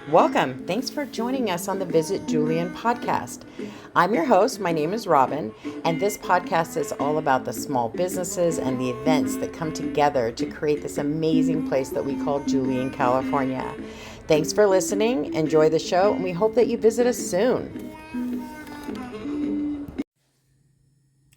Welcome. Thanks for joining us on the Visit Julian podcast. I'm your host. My name is Robin, and this podcast is all about the small businesses and the events that come together to create this amazing place that we call Julian, California. Thanks for listening. Enjoy the show, and we hope that you visit us soon.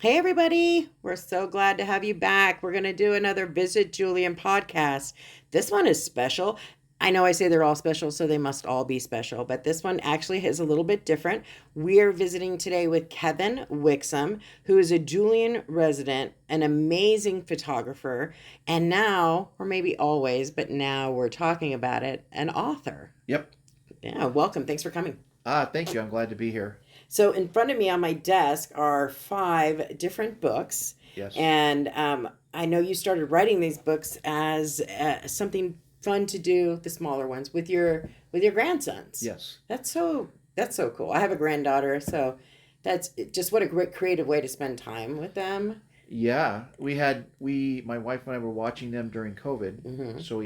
Hey, everybody. We're so glad to have you back. We're going to do another Visit Julian podcast. This one is special. I know I say they're all special, so they must all be special, but this one actually is a little bit different. We are visiting today with Kevin Wixom, who is a Julian resident, an amazing photographer, and now, or maybe always, but now we're talking about it, an author. Yep. Yeah, welcome. Thanks for coming. Thank you. I'm glad to be here. So in front of me on my desk are 5 different books. Yes. And I know you started writing these books as something fun to do, the smaller ones, with your grandsons. Yes. That's so cool. I have a granddaughter, so that's just what a great creative way to spend time with them. Yeah. My wife and I were watching them during COVID. Mm-hmm. So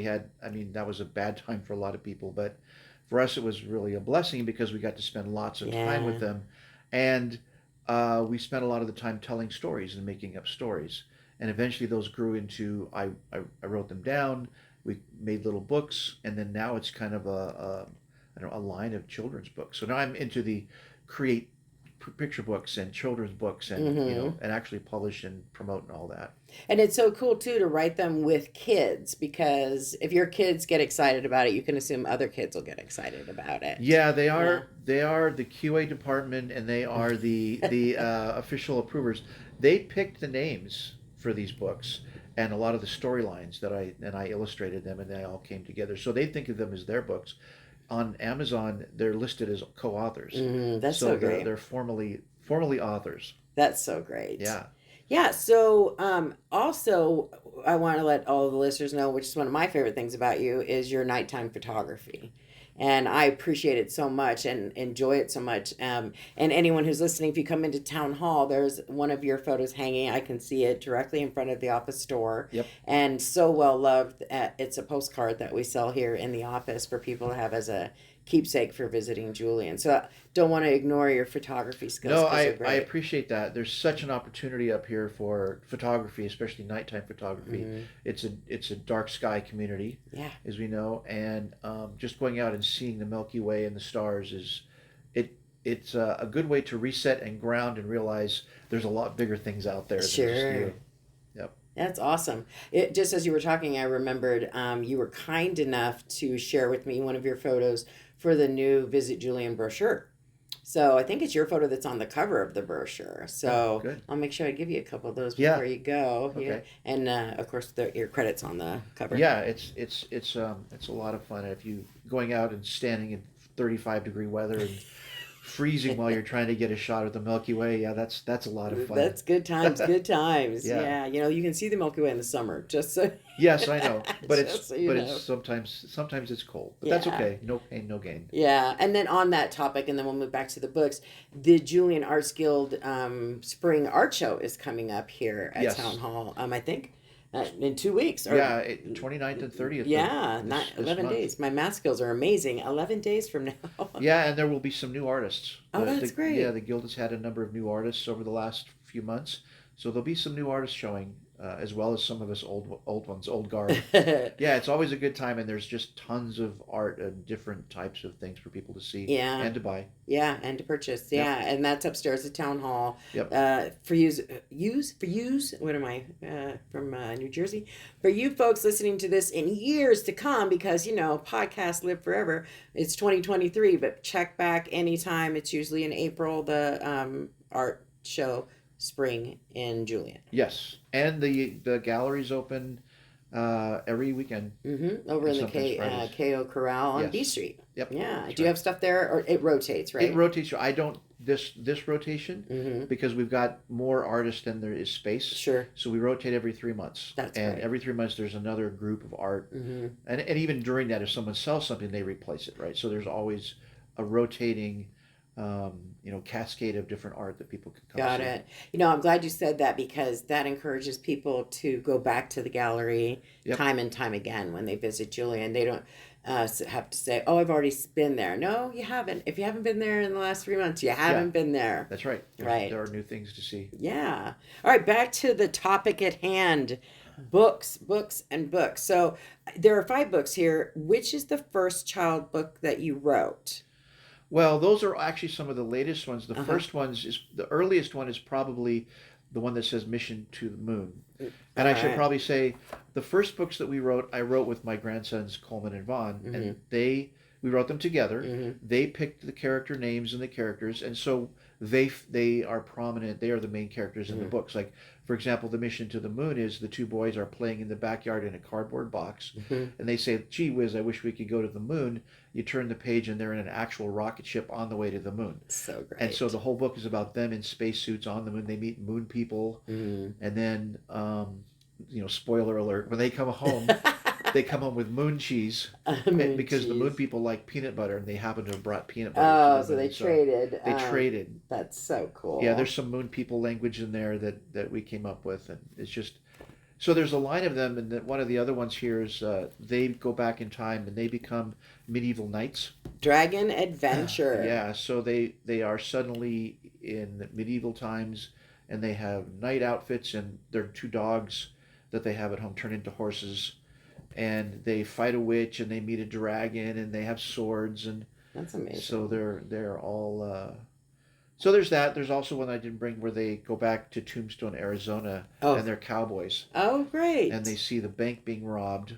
that was a bad time for a lot of people, but for us it was really a blessing because we got to spend lots of time with them. And we spent a lot of the time telling stories and making up stories. And eventually those grew into, I wrote them down, we made little books, and then now it's kind of a line of children's books. So now I'm into the create picture books and children's books and and actually publish and promote and all that. And it's so cool too to write them with kids, because if your kids get excited about it, you can assume other kids will get excited about it. Yeah, they are. Yeah. They are the QA department, and they are the official approvers. They picked the names for these books and a lot of the storylines that I illustrated them, and they all came together. So they think of them as their books. On Amazon, they're listed as co-authors. That's so great. They're formally authors. That's so great. Yeah. Yeah. So also, I want to let all the listeners know, which is one of my favorite things about you, is your nighttime photography. And I appreciate it so much and enjoy it so much. And anyone who's listening, if you come into Town Hall, there's one of your photos hanging. I can see it directly in front of the office store. Yep. And so well loved. It's a postcard that we sell here in the office for people to have as a keepsake for visiting Julian. So I don't want to ignore your photography skills. No, I appreciate that. There's such an opportunity up here for photography, especially nighttime photography. Mm-hmm. It's a dark sky community, as we know, and just going out and seeing the Milky Way and the stars it's a good way to reset and ground and realize there's a lot bigger things out there. Sure. Than just you. Yep. That's awesome. Just as you were talking, I remembered you were kind enough to share with me one of your photos for the new Visit Julian brochure. So I think it's your photo that's on the cover of the brochure. So I'll make sure I give you a couple of those before you go. Okay. Yeah. And of course, your credit's on the cover. Yeah, it's a lot of fun. If you going out and standing in 35-degree weather and freezing while you're trying to get a shot of the Milky Way, that's a lot of fun. That's good times. Good times. Yeah. You can see the Milky Way in the summer. Just so. Yes, I know, but it's sometimes it's cold, but that's okay. No pain, no gain. Yeah, and then on that topic, and then we'll move back to the books. The Julian Arts Guild Spring Art Show is coming up here at Town Hall. I think. In 2 weeks. 29th and 30th. Yeah, 11 days. My math skills are amazing. 11 days from now. Yeah, and there will be some new artists. Oh, that's great. Yeah, the Guild has had a number of new artists over the last few months. So there'll be some new artists showing, as well as some of us old ones, old guard. Yeah, it's always a good time, and there's just tons of art and different types of things for people to see and to buy. Yeah, and to purchase. Yeah, and that's upstairs at Town Hall. Yep. For yous, what am I, from New Jersey? For you folks listening to this in years to come, because, podcasts live forever, it's 2023, but check back anytime. It's usually in April, the art show spring in Julian. Yes, and the gallery's open every weekend. Mm-hmm. Over in the KO Corral on B Street. Yep. Yeah. Do you have stuff there, or it rotates, right? It rotates. I don't this rotation because we've got more artists than there is space. Sure. So we rotate every 3 months. That's and right. every 3 months there's another group of art, and even during that, if someone sells something, they replace it, right? So there's always a rotating cascade of different art that people can come Got see. it. I'm glad you said that, because that encourages people to go back to the gallery time and time again when they visit Julian. They don't, have to say, "Oh, I've already been there." No, you haven't. If you haven't been there in the last 3 months, you Yeah, haven't been there. that's right. There Right. are new things to see. Yeah. All right, back to the topic at hand. Books, books, and books. So there are 5 books here. Which is the first child book that you wrote? Well, those are actually some of the latest ones. The Uh-huh. first ones is the earliest one is probably the one that says Mission to the Moon. And All I should right. probably say the first books that we wrote, I wrote with my grandsons Coleman and Vaughn, Mm-hmm. and we wrote them together. Mm-hmm. They picked the character names and the characters, and so they are prominent. They are the main characters in the Mm-hmm. books. Like for example, the Mission to the Moon is the two boys are playing in the backyard in a cardboard box, Mm-hmm. and they say, "Gee whiz, I wish we could go to the moon." You turn the page, and they're in an actual rocket ship on the way to the moon. So And so great. the whole book is about them in spacesuits on the moon. They meet moon people, Mm. and then, spoiler alert, when they come home, they come home with moon cheese Moon because the moon cheese. people like peanut butter, and they happen to have brought peanut butter to Oh, the so they moon. So traded. they traded. That's so Yeah, cool. there's some moon people language in there that we came up with, and it's just so there's a line of them, and one of the other ones here is they go back in time and they become medieval knights. Dragon Adventure. Yeah, so they are suddenly in medieval times, and they have knight outfits, and their two dogs that they have at home turn into horses, and they fight a witch, and they meet a dragon, and they have swords, and That's so amazing. they're all. So there's that. There's also one I didn't bring where they go back to Tombstone, Arizona, and Oh, they're cowboys, oh, and they great. see the bank being robbed,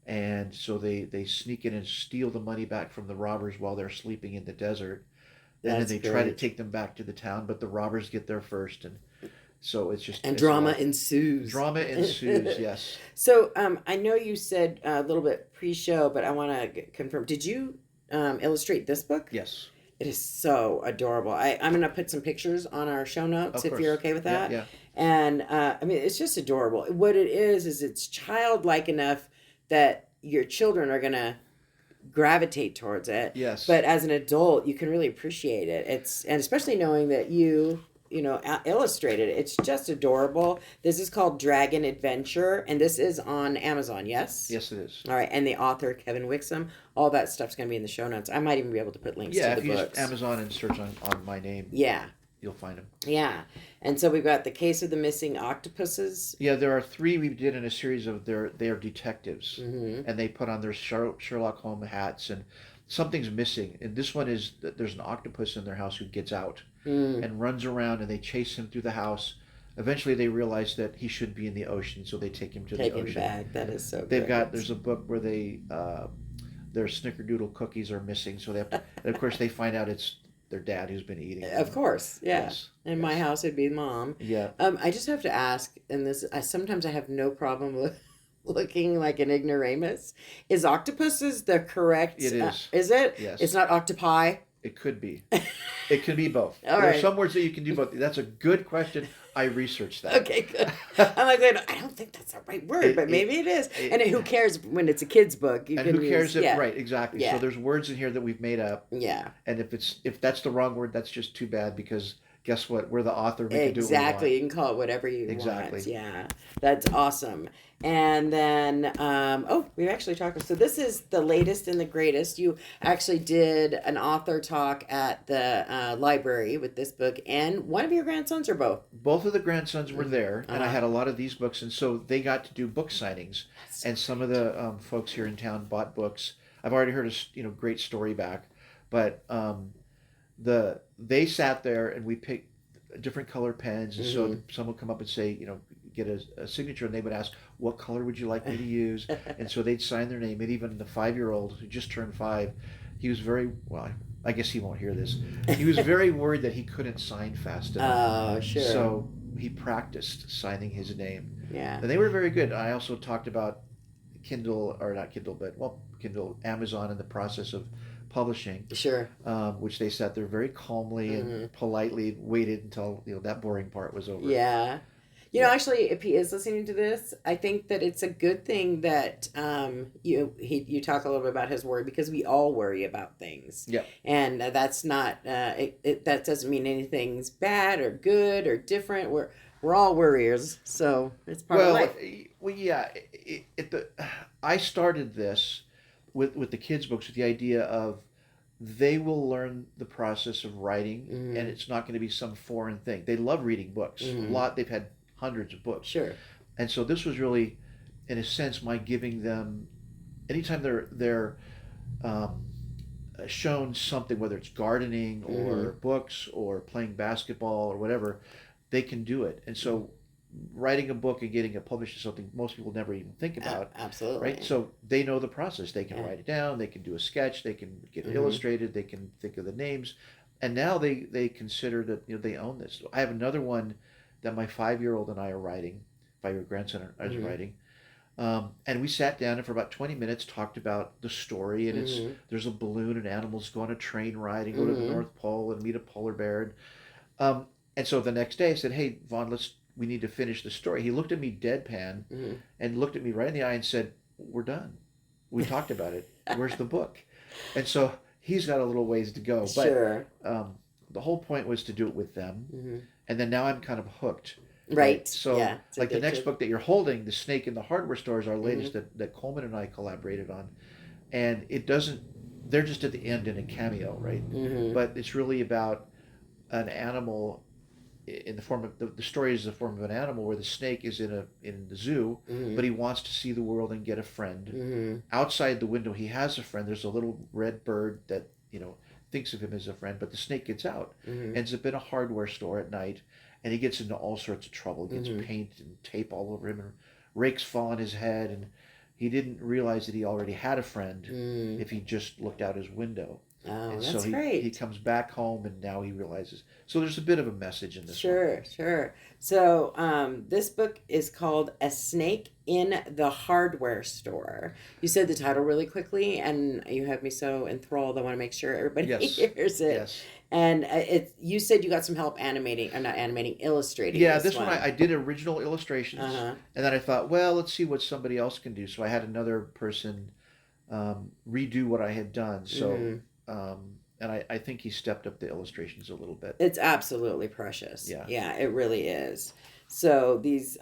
and so they sneak in and steal the money back from the robbers while they're sleeping in the desert, and then That's they try to great. take them back to the town, but the robbers get there first, and so And it's a drama lot. ensues. Drama ensues. Yes, So, I know you said a little bit pre-show, but I want to confirm. Did you illustrate this book? yes, It is so adorable. I'm going to put some pictures on our show notes of if you're course. okay with Yeah, that. yeah, And I mean, it's just adorable. What it is it's childlike enough that your children are going to gravitate towards it, yes. but as an adult you can really appreciate it. It's and especially knowing that illustrated it. It's just adorable. This is called Dragon Adventure, and this is on Amazon. Yes. Yes, it is. All right, and the author Kevin Wixom. All that stuff's going to be in the show notes. I might even be able to put links to Yeah, the if you just books. Amazon and search on my name, Yeah. you'll find them. Yeah. And so we've got the case of the missing octopuses. Yeah, there are three we did in a series of they are detectives, Mm-hmm. and they put on their Sherlock Holmes hats, and something's missing. And this one is that there's an octopus in their house who gets out Mm. and runs around, and they chase him through the house. Eventually, they realize that he should be in the ocean, so they take him to the Take him ocean. back. That is so They've got great. there's a book where their snickerdoodle cookies are missing, so they have to. And of course, they find out it's their dad who's been eating Of them. course, yeah. Yes, In my yes, house, it'd be mom. yeah. I just have to ask, and I sometimes I have no problem looking like an ignoramus. Is octopuses the correct? It is. Is it? It's Yes, not octopi. it could be. It can be both. All There are right. some words that you can do both. That's a good question. I researched that. Okay, good. I'm like, I don't think that's the right word, It, but it, maybe it is. it, And who cares when it's a kid's book? You and can who use, cares if yeah, right, exactly. So yeah, there's words in here that we've made up, yeah. and if that's the wrong word, that's just too bad because guess what? We're the author. We can do what we want. Exactly. You can call it whatever you want. Exactly. Yeah. That's awesome. And then, we actually talked. So this is the latest and the greatest. You actually did an author talk at the library with this book, and one of your grandsons or both? Both of the grandsons were Mm. there, and I Uh-huh. had a lot of these books, and so they got to do book signings. That's so And some of the folks here in town bought books. I've already heard a great story back, but they sat there and we picked different color pens, and so Mm-hmm. some would come up and say, get a signature, and they would ask, "What color would you like me to use?" And so they'd sign their name. And even the 5-year-old who just turned 5, he was very well. I guess he won't hear this. He was very worried that he couldn't sign fast enough, Oh, sure. so he practiced signing his name, Yeah. and they were very good. I also talked about Kindle, or not Kindle, but Kindle, Amazon, in the process of publishing, Sure. which they sat there very calmly Mm-hmm. and politely waited until that boring part was over. Yeah. Yeah, Actually, if he is listening to this, I think that it's a good thing that you talk a little bit about his worry, because we all worry about things, yeah. and that's not that doesn't mean anything's bad or good or different. We're all worriers, so it's part of Well, life. yeah. I started this with the kids' books with the idea of they will learn the process of writing, and Mm-hmm. it's not going to be some foreign thing. They love reading books. A Mm-hmm. lot. They've had hundreds of books, Sure. and so this was really, in a sense, my giving them anytime they're um, shown something, whether it's gardening Mm-hmm. or books or playing basketball or whatever, they can do it. And so writing a book and getting it published is something most people never even think about, right? Absolutely. So they know the process. They can Yeah. write it down, they can do a sketch, they can get it Mm-hmm. illustrated, they can think of the names, and now they consider that they own this. I have another one that my 5 year old and I are writing. 5 year grandson is Mm-hmm. writing, and we sat down and for about 20 minutes talked about the story. And Mm-hmm. there's a balloon and animals go on a train ride and go to the Mm-hmm. North Pole and meet a polar bear. And so the next day I said, "Hey, Vaughn, we need to finish the story." He looked at me deadpan Mm-hmm. and looked at me right in the eye and said, "We're done. We talked about it. Where's the book?" And so he's got a little ways to go. But Sure. the whole point was to do it with them. Mm-hmm. And then now I'm kind of hooked, right? Right. So, Yeah. It's like the next addictive. book that you're holding, The Snake in the Hardware Store, is our latest Mm-hmm. that Coleman and I collaborated on. And it doesn't, they're just at the end in a cameo, right? Mm-hmm. But it's really about an animal in the form of the story is the form of an animal where the snake is in the zoo, Mm-hmm. but he wants to see the world and get a friend. Mm-hmm. Outside the window, he has a friend. There's a little red bird that thinks of him as a friend, but the snake gets out, Mm-hmm. ends up in a hardware store at night, and he gets into all sorts of trouble. He gets Mm-hmm. paint and tape all over him, and rakes fall on his head, and he didn't realize that he already had a friend Mm. if he just looked out his window. Oh, And so that's he great. comes back home, and now he realizes. So there's a bit of a message in this one. Sure, sure. So, this book is called A Snake in the Hardware Store. You said the title really quickly, and you have me so enthralled. I want to make sure everybody Yes, hears it. yes. And you said you got some help animating, or not animating, illustrating Yeah, this this one one. I did original illustrations, Uh-huh. and then I thought, well, let's see what somebody else can do. So I had another person redo what I had done. So, Mm-hmm. and I think he stepped up the illustrations a little bit. It's absolutely precious. Yeah. Yeah, it really is. So these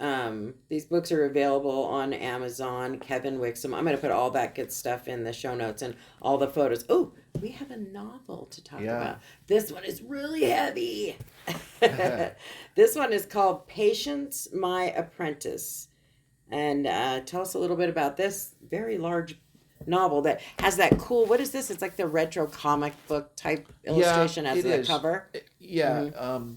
books are available on Amazon. Kevin Wixom. I'm going to put all that good stuff in the show notes and all the photos. Oh, we have a novel to talk Yeah. about. This one is really heavy. This one is called Patience, My Apprentice. And tell us a little bit about this very large novel that has that cool. What is this? It's like the retro comic book type Yeah, illustration as it the is. cover. Yeah. Mm-hmm.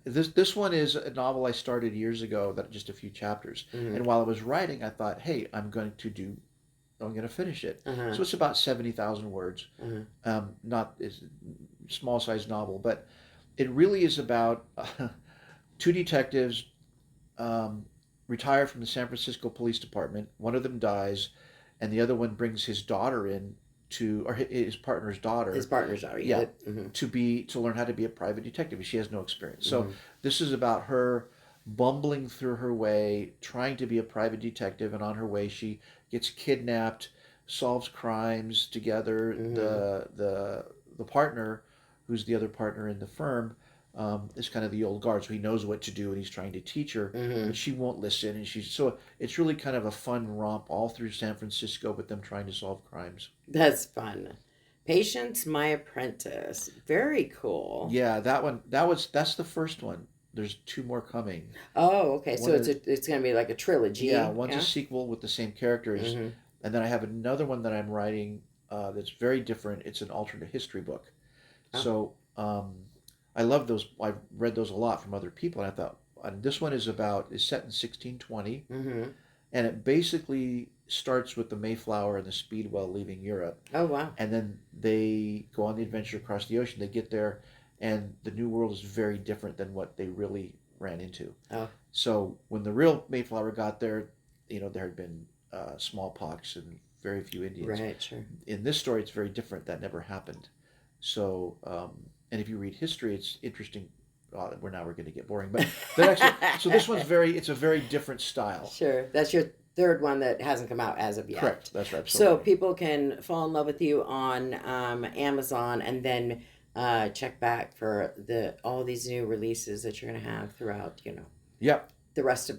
This one is a novel I started years ago, that just a few chapters. Mm-hmm. And while I was writing, I thought, hey, I'm going to finish it. Uh-huh. So it's about 70,000 words. Uh-huh. Not is small size novel, but it really is about two detectives retire from the San Francisco Police Department. One of them dies, and the other one brings his daughter in or his partner's His daughter, partner's already yeah, good. Mm-hmm. to learn how to be a private detective. She has no experience. So Mm-hmm. this is about her bumbling through her way, trying to be a private detective, and on her way she gets kidnapped, solves crimes together. Mm-hmm. The partner, who's the other partner in the firm, is kind of the old guard, so he knows what to do and he's trying to teach her, Mm-hmm. but she won't listen, and it's really kind of a fun romp all through San Francisco with them trying to solve crimes. That's fun. Patience, My Apprentice. Very cool. Yeah, that's the first one. There's two more coming. Oh, okay. So One is it's gonna be like a trilogy. Yeah, one's a Yeah. sequel with the same characters, Mm-hmm. and then I have another one that I'm writing that's very different. It's an alternate history book. Oh. So I love those. I've read those a lot from other people, and I thought this one is set in 1620, Mm-hmm. and it basically starts with the Mayflower and the Speedwell leaving Europe, Oh wow. and then they go on the adventure across the ocean. They get there, and the New World is very different than what they really ran into. Oh. So when the real Mayflower got there, there had been smallpox and very few Indians. Right. Sure. In this story, it's very different. That never happened. So, and if you read history, it's interesting. We're going to get boring, but the next one. So this it's a very different style. Sure. That's your third one that hasn't come out as of yet. Correct. That's right. So Right. people can fall in love with you on Amazon and then check back for all these new releases that you're gonna have throughout. Yep. the rest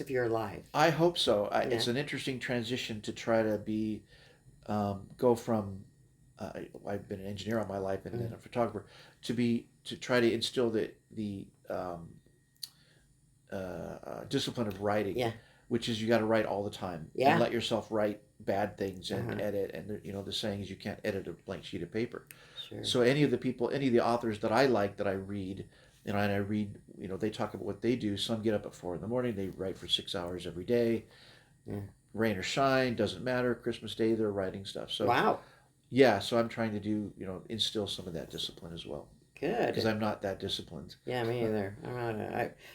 of your life. I hope so. Yeah. It's an interesting transition to try to be go from I've been an engineer all my life and then Mm. a photographer to try to instill the discipline of writing, Yeah. which is you got to write all the time and Yeah. let yourself write bad things and Uh-huh. edit. And the saying is you can't edit a blank sheet of paper. Sure. So any of the authors that I like that I read, and I read, they talk about what they do. Some get up at 4 in the morning, they write for 6 hours every day, Yeah. rain or shine, doesn't matter. Christmas Day, they're writing stuff. So Wow. yeah, so I'm trying to instill some of that discipline as well because Good. I'm not that disciplined. Yeah, me either.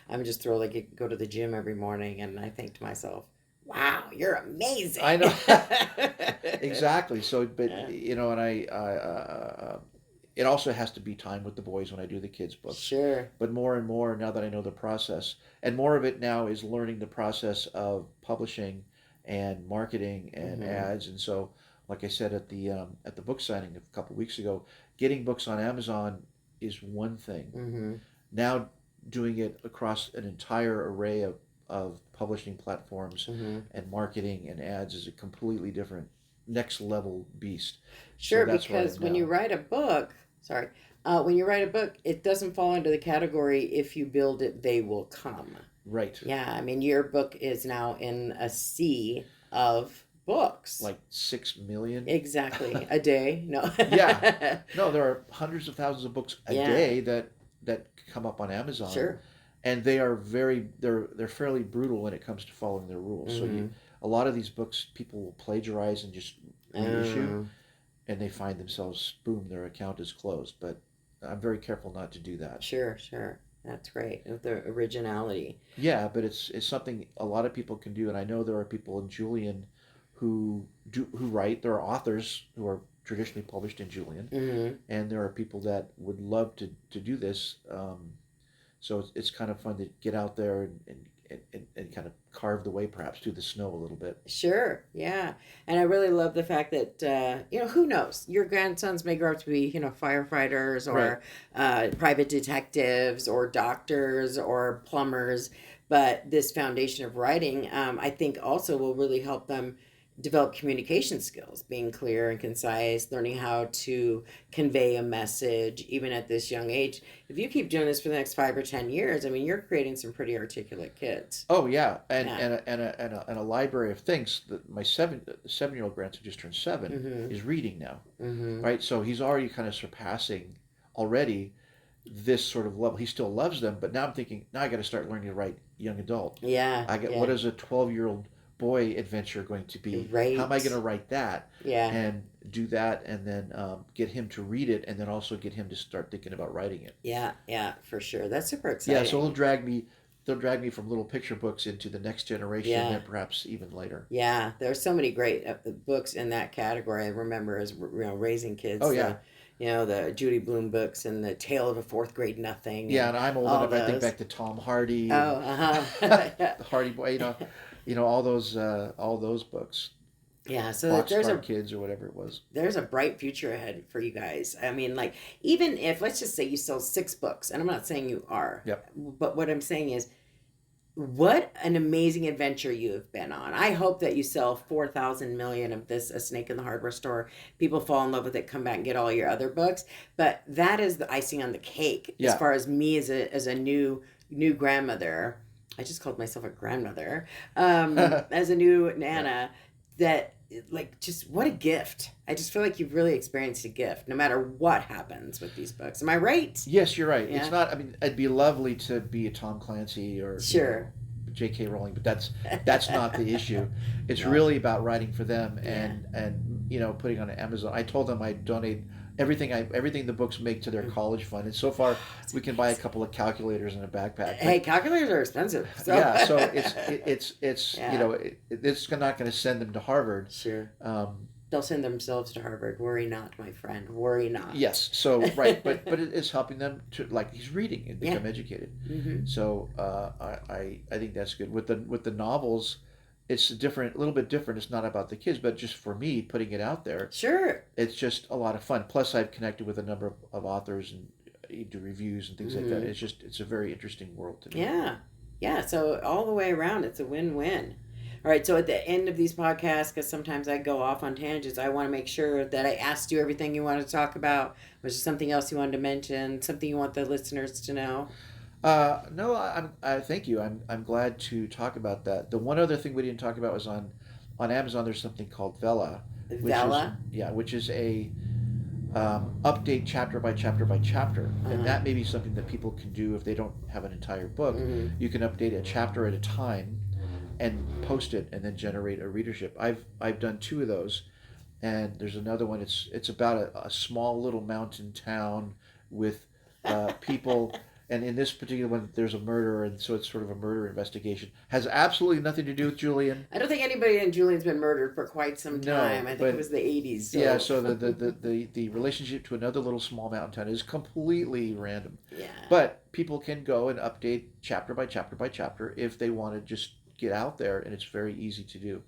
I'm just thrilled. Like, go to the gym every morning, and I think to myself, "Wow, you're I amazing." know. Exactly. So, but Yeah. and it also has to be time with the boys when I do the kids' books. Sure. But more and more now that I know the process, and more of it now is learning the process of publishing and marketing and Mm-hmm. ads. And so, like I said at the book signing a couple weeks ago, getting books on Amazon is one thing. Mm-hmm. Now doing it across an entire array of publishing platforms Mm-hmm. and marketing and ads is a completely different next level beast. So Sure, that's where I am because when you now. write a book, sorry, when you write a book, it doesn't fall into the category if you build it, they will come. Right. Yeah, I mean, your book is now in a sea of books. Like 6 million. Exactly. A day? No. Yeah. No, there are hundreds of thousands of books a Yeah, day that come up on Amazon, sure. and they're fairly brutal when it comes to following their rules. So Mm-hmm. a lot of these books people will plagiarize and just reissue, Oh, and they find themselves, boom, their account is closed. But I'm very careful not to do that. sure, sure. That's great. With the originality. Yeah, but it's something a lot of people can do, and I know there are people in Julian who write. There are authors who are traditionally published in Julian, Mm-hmm. and there are people that would love to do this. So it's kind of fun to get out there and kind of carve the way perhaps through the snow a little bit. Sure, yeah. And I really love the fact that, who knows? Your grandsons may grow up to be, firefighters Right. or private detectives or doctors or plumbers. But this foundation of writing, I think, also will really help them develop communication skills, being clear and concise, learning how to convey a message, even at this young age. If you keep doing this for the next 5 or 10 years, I mean, you're creating some pretty articulate kids. Oh yeah, Yeah. and a library of things that my 7-year-old grandson just turned 7 Mm-hmm. is reading now, Mm-hmm. right? So he's already kind of surpassing already this sort of level. He still loves them, but now I'm thinking now I got to start learning to write young adult. Yeah, I get yeah. what is a 12-year-old boy adventure going to be? How am I going Right. to write that Yeah. and do that, and then get him to read it, and then also get him to start thinking about writing it. Yeah. Yeah. For sure. That's super Yeah, so exciting. they'll drag me from little picture books into the next generation, Yeah. then perhaps even later. Yeah. There's so many great books in that category. I remember as raising Oh kids, yeah, the Judy Blume books and the Tale of a Fourth Grade Nothing yeah, and and I'm old all enough. I think those. back to Tom Hardy and Oh, uh-huh. the Hardy Boy. All those books, Yeah. So that Boxcar Kids or whatever it was. there's a bright future ahead for you guys. I mean, like, even if, let's just say you sell 6 books, and I'm not saying you are, Yep. but what I'm saying is, what an amazing adventure you have been on. I hope that you sell 4,000 million of this A Snake in the Hardware Store. People fall in love with it, come back and get all your other books. But that is the icing on the cake as Yeah. far as me as a new grandmother. I just called myself a grandmother. As a new Yeah. Nana, that, like, just what a gift. I just feel like you've really experienced a gift no matter what happens with these books. Am I right? Yes, you're right. It's Yeah. not. I mean, it'd be lovely to be a Tom Clancy or Sure. J.K. Rowling, but that's not the issue. It's No. really about writing for them Yeah. and putting on Amazon. I told them I'd donate everything the books make to their college fund, and so far It's we can buy a amazing. couple of calculators and a backpack. Hey, But calculators are expensive. So yeah, so it's yeah, it's not going to send them to Harvard. sure. Um, They'll send themselves to Harvard. Worry not, my friend. Worry not. yes, so right, but it is helping them to, like, he's reading and Yeah. become educated. Mm-hmm. So I think that's good. With the novels, it's a little bit different. It's not about the kids, but just for me putting it out there, Sure. it's just a lot of fun. Plus, I've connected with a number of authors and do reviews and things like that. Mm-hmm. It's a very interesting world to me. Yeah. Yeah, so all the way around, it's a win-win. All right, so at the end of these podcasts, because sometimes I go off on tangents, I want to make sure that I asked you everything you wanted to talk about. Was there something else you wanted to mention? Something you want the listeners to know? No, I thank you. I'm glad to talk about that. The one other thing we didn't talk about was on Amazon. There's something called Vela, which is Vela? which is a update chapter by chapter by chapter, and Uh-huh. that may be something that people can do if they don't have an entire book. Mm-hmm. You can update a chapter at a time and post it, and then generate a readership. I've done two of those, and there's another one. It's about a small little mountain town with people. And in this particular one, there's a murder, and so it's sort of a murder investigation. Has absolutely nothing to do with Julian. I don't think anybody in Julian's been murdered for quite some time. No, I think it but was the 80s, yeah. so So the relationship to another little small mountain town is completely random, yeah. but people can go and update chapter by chapter by chapter if they want to just get out there, and it's very easy to do.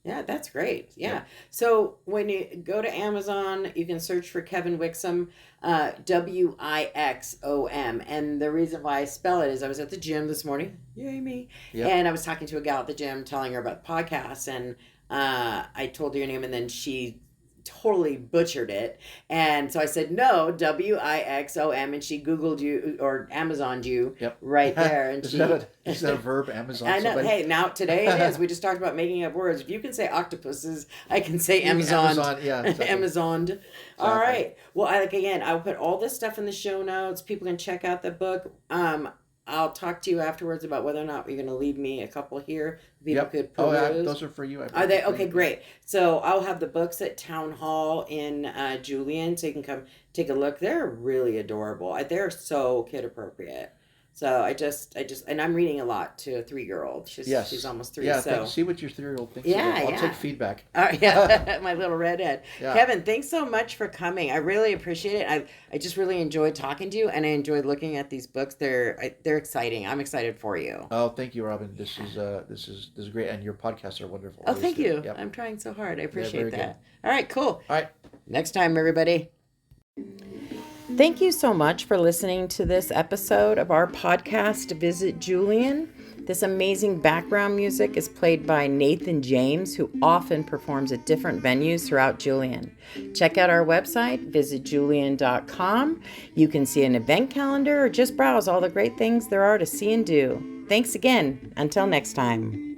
Yeah, that's great. Yeah. Yep. So when you go to Amazon, you can search for Kevin Wixom, Wixom. And the reason why I spell it is I was at the gym this morning. Yay, me. Yep. And I was talking to a gal at the gym telling her about the podcast. And I told her your name, and then she totally butchered it. And so I said, no, Wixom. And she Googled you or Amazoned you Yep. right there. And is she. that a verb? Amazon I know. somebody? Hey, now today it is. We just talked about making up words. If you can say octopuses, I can say You can Amazon. Amazon, yeah, exactly. Amazoned. All Exactly. right. Well, again, I'll put all this stuff in the show notes. People can check out the book. I'll talk to you afterwards about whether or not you're going to leave me a couple here. People Yep. could Oh, peruse. those are for you. I Are they for okay? you. Great. So I'll have the books at Town Hall in Julian, so you can come take a look. They're really adorable. They're so kid appropriate. So and I'm reading a lot to a 3-year-old. She's Yes. almost 3. Yeah. So See what your 3-year-old thinks yeah, of it. I'll yeah. take feedback. Yeah, my little redhead. Yeah. Kevin, thanks so much for coming. I really appreciate it. I just really enjoyed talking to you, and I enjoyed looking at these books. They're exciting. I'm excited for you. Oh, thank you, Robin. This is great, and your podcasts are wonderful. Oh, Always thank do. you. Yep. I'm trying so hard. I appreciate very good. that. All right, cool. All right. Next time, everybody. Thank you so much for listening to this episode of our podcast, Visit Julian. This amazing background music is played by Nathan James, who often performs at different venues throughout Julian. Check out our website, visitjulian.com. You can see an event calendar or just browse all the great things there are to see and do. Thanks again. Until next time.